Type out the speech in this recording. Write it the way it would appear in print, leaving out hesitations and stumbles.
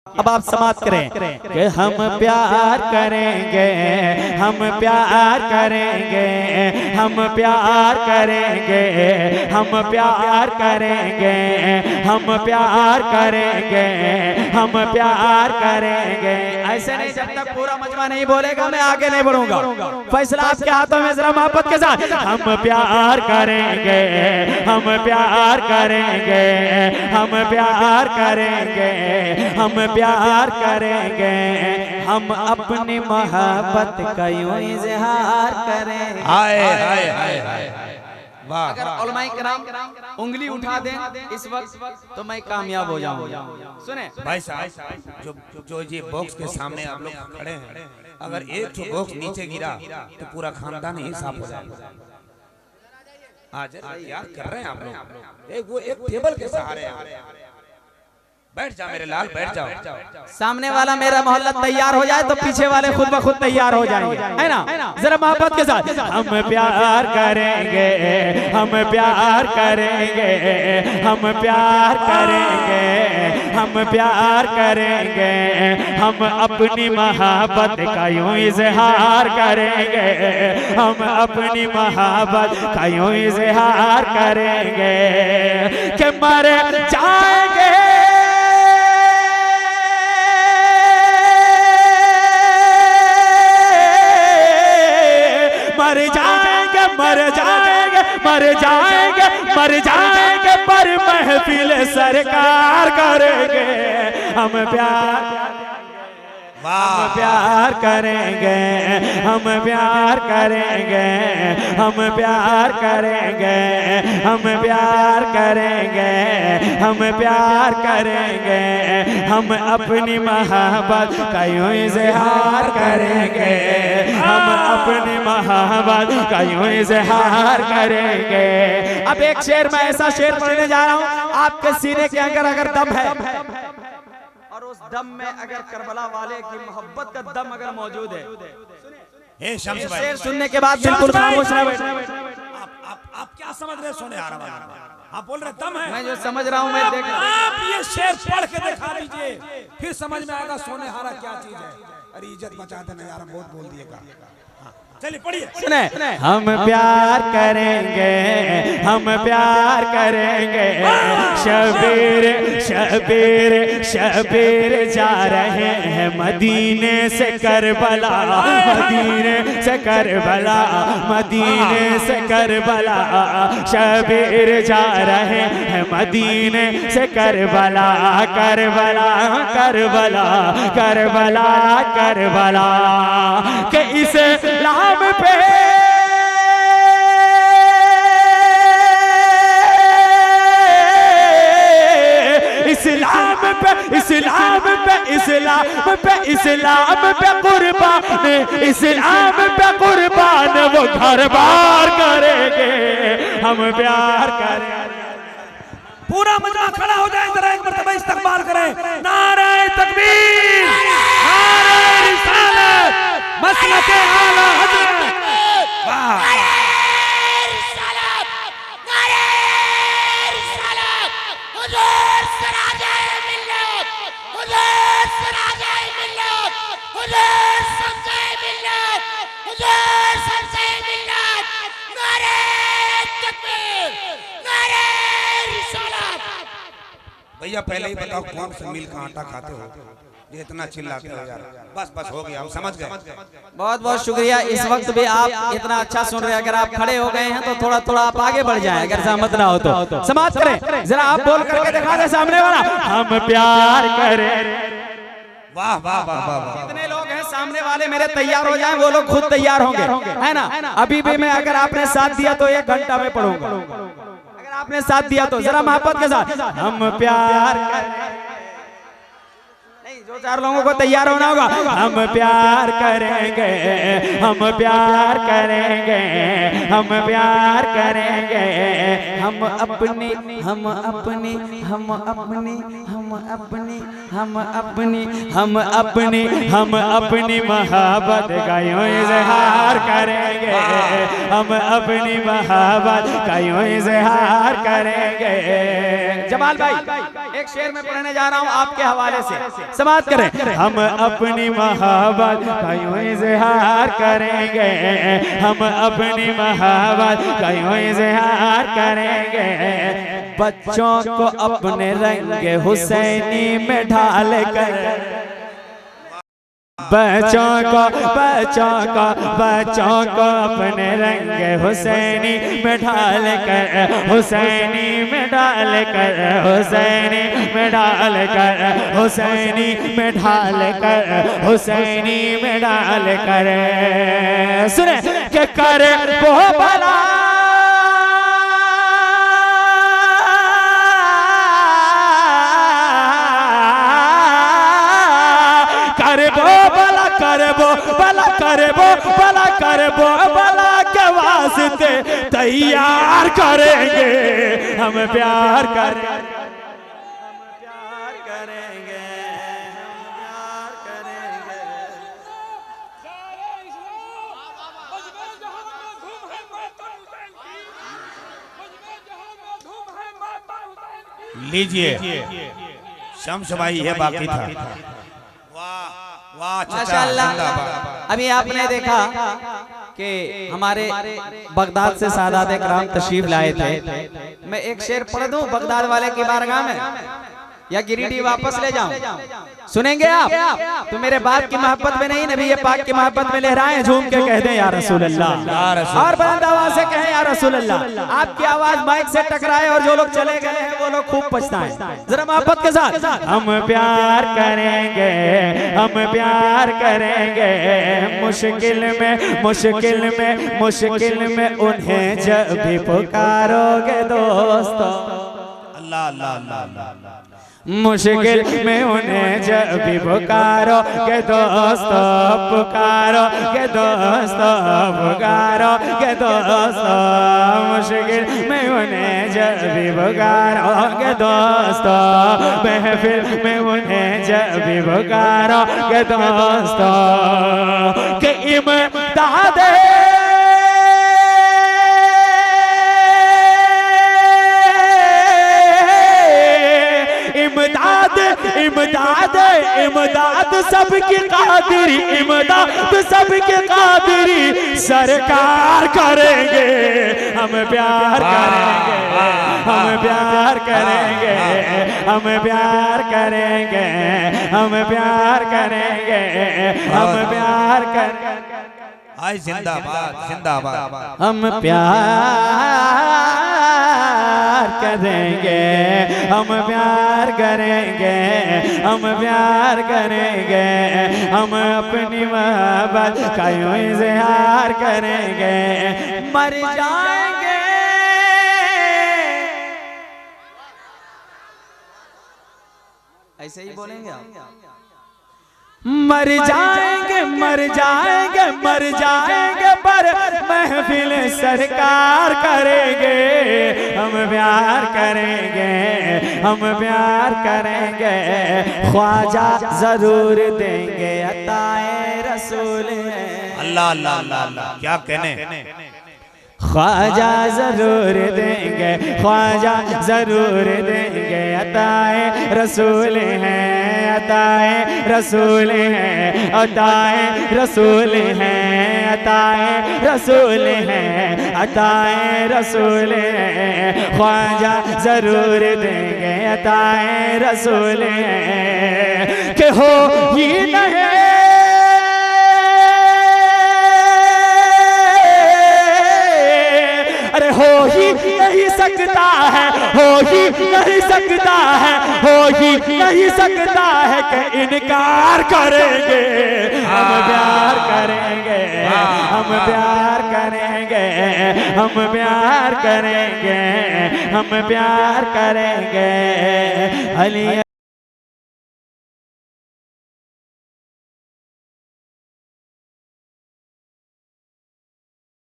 अब आप समाप्त करें कि हम प्यार करेंगे, हम प्यार करेंगे, हम प्यार करेंगे, हम प्यार करेंगे, हम प्यार करेंगे, हम प्यार करेंगे। ऐसे नहीं, जब तक पूरा मजमा नहीं बोलेगा मैं आगे नहीं बढ़ूंगा। फैसला आपके हाथों में, जरा मोहब्बत के साथ। हम प्यार करेंगे, हम प्यार करेंगे, हम प्यार करेंगे, हम प्यार करेंगे, हम अपनी मोहब्बत का यूं इज़हार करेंगे। हाय हाय हाय हाय। अगर उलमाए किराम उंगली उठा दें इस वक्त तो मैं कामयाब हो जाऊंगा। सुने भाई साहब, जो ये बॉक्स के सामने आप लोग खड़े हैं, अगर एक जो बॉक्स नीचे गिरा तो पूरा खानदान ही साफ हो जाएगा। आज क्या कर रहे हैं आप लोग? वो एक टेबल के सहारे बैठ जा मेरे लाल, बैठ जाओ। सामने वाला मेरा मोहल्ला तैयार हो जाए तो पीछे वाले खुद ब खुद तैयार हो जाएंगे, है ना? जरा मोहब्बत के साथ। हम प्यार करेंगे, हम प्यार करेंगे, हम प्यार करेंगे, हम प्यार करेंगे, हम अपनी मोहब्बत का यूं इज़हार करेंगे, हम अपनी मोहब्बत का यूं इज़हार करेंगे कि मर जाएंगे, मर जाएंगे, मर जाएंगे, मर जाएंगे, मर जाएंगे, पर महफिल सरकार करेंगे। हम प्यार, हम प्यार करेंगे, हम प्यार करेंगे, हम प्यार करेंगे, हम प्यार करेंगे, हम प्यार करेंगे, हम अपनी मोहब्बत का यूं इज़हार करेंगे, हम अपनी मोहब्बत का यूं इज़हार करेंगे। अब एक शेर, मैं ऐसा शेर पढ़ने जा रहा हूँ, आपके सीने के अंदर अगर दम है और उस दम में अगर करबला वाले की मोहब्बत का दम अगर मौजूद है, शेर सुनने के बाद बिल्कुल खामोश ना बैठे। आप क्या समझ रहे? सोने आ रहा है, आप बोल रहे दम है। मैं जो समझ रहा हूँ मैं देख रहा हूँ। आप ये शेर पढ़ के दिखा दीजिए, फिर समझ में आएगा सोने हारा क्या चीज है। अरे इज्जत बचा देना यार, बहुत बोल दिएगा। चलिए पढ़िए, सुने। हम प्यार करेंगे, हम प्यार करेंगे, शबीर शबीर शबीर जा रहे हैं मदीने से करबला, मदीने से करबला, मदीने से करबला, शबीर जा रहे हैं मदीने से Karbala, Karbala Karbala Karbala Karbala के इसे पे इस्लाम पे, इस्लाम पे, इस्लाम पे, इस्लाम पे कुर्बान, इस्लाम पे कुर्बान वो घर बार करेंगे। हम प्यार करेंगे। पूरा मजमा खड़ा हो जाए, जरा एक मरतबा इस्तकबाल करें। नारे तकबीर, नारे रिसालत, मसलके आला हज़रत। वाह, नारे रिसालत, नारे रिसालत, हुजूर सराजे मिल्लत, हुजूर सराजे मिल्लत, हुजूर सबसे मिल्लत, हुजूर सबसे मिल्लत। नारे तकबीर, नारे रिसालत। भैया पहले ही बताओ कौन सा मिल का आटा खाते हो, ये इतना चिल्लाते हो यार? बस बस हो गया, हम समझ गए। बहुत बहुत शुक्रिया। इस वक्त भी आप इतना अच्छा सुन रहे हैं। अगर आप खड़े हो गए हैं तो थोड़ा थोड़ा आप आगे बढ़ जाएं, अगर सहमत ना हो तो समाप्त करें। जरा आप बोल करके दिखा दें सामने वाला, हम प्यार करें। वाह वाह वाह वाह। कितने लोग हैं सामने वाले मेरे तैयार हो जाएं, वो लोग खुद तैयार होंगे, है ना? अभी भी मैं, अगर आपने साथ दिया तो 1 घंटा में पढ़ूंगा, अगर आपने साथ दिया तो। जरा मोहब्बत के साथ, हम प्यार करें। दो चार लोगों को तैयार होना होगा। हम प्यार करेंगे, हम प्यार करेंगे, हम प्यार करेंगे, हम अपनी, हम अपनी, हम अपनी, हम अपनी, हम अपनी, हम अपनी, हम अपनी मोहब्बत का यूं इज़हार करेंगे, हम अपनी मोहब्बत का यूं इज़हार करेंगे। जमाल भाई एक शेर में पढ़ने जा रहा हूँ आपके हवाले से, समाप्त करें। हम अपनी मोहब्बत का यूं इज़हार करेंगे, हम अपनी मोहब्बत का यूं इज़हार करेंगे, बच्चों को अपने रंग हुसैनी में ढाल कर, बच्चों को अपने रंग हुसैनी में ढाल कर, हुसैनी में ढाल कर, हुसैनी में ढाल कर, हुसैनी में ढाल कर, हुसैनी में ढाल कर, सुने के कर वो भला करबो भला के वास्ते तैयार करेंगे, हम प्यार करेंगे, हम प्यार करेंगे, हम प्यार करेंगे। लीजिए शम्स भाई, ये बाकी था। वाह माशाअल्लाह। अभी आपने देखा कि हमारे बगदाद से सादात इकराम तशरीफ लाए थे। मैं एक शेर पढ़ दूं बगदाद वाले की बारगाह में, या गिरिडीह वापस ले जाऊं? सुनेंगे आप तो मेरे बाप की मोहब्बत में नहीं, नबी पाक की मोहब्बत में लहराएं, झूम के कह दें या रसूल अल्लाह, और बुलंद आवाज से कहें या रसूल अल्लाह। आपकी आवाज माइक से टकराए और जो लोग चले गए हैं वो लोग खूब पछताएं। जरा मोहब्बत के साथ, हम प्यार करेंगे, हम प्यार करेंगे, मुश्किल में मुश्किल में मुश्किल में उन्हें जब भी पुकारोगे दोस्तों, अल्लाह अल्लाह अल्लाह, मुश्किल में उन्हें जब भी पुकारो के दोस्तों, पुकारो के दोस्तों, पुकारो के दोस्तों, मुश्किल में उन्हें जब भी पुकारो के दोस्तों, महफिल में उन्हें जब भी पुकारो के दोस्तों, के इमदाद इमदाद इमदाद सबकी कादरी, इमदाद सबकी कादरी सरकार करेंगे, हम प्यार करेंगे, हम प्यार करेंगे, हम प्यार करेंगे, हम प्यार करेंगे, हम प्यार करेंगे। आई जिंदाबाद जिंदाबाद, हम प्यार करेंगे, हम प्यार करेंगे, हम प्यार करेंगे, हम अपनी मोहब्बत का यूं इज़हार करेंगे, मर जाएंगे, ऐसे ही बोलेंगे आप, मर जाएंगे, मर जाएंगे, मर जाएंगे, पर महफिल सरकार करेंगे, हम प्यार करेंगे, हम प्यार करेंगे, ख्वाजा जरूर देंगे अताए रसूल है। अल्लाह अल्लाह अल्लाह, क्या कहने, ख्वाजा जरूर देंगे, ख्वाजा जरूर देंगे अताए रसूल हैं, अताए रसूल हैं, अताए रसूल हैं, अताए रसूल हैं, अताए रसूल हैं, ख्वाजा जरूर देंगे अताए रसूल हैं, कि हो ही नहीं हो ही नहीं सकता है, हो ही नहीं सकता है, हो ही नहीं सकता है कि इनकार करेंगे, हम प्यार करेंगे, हम प्यार करेंगे, हम प्यार करेंगे, हम प्यार करेंगे, अली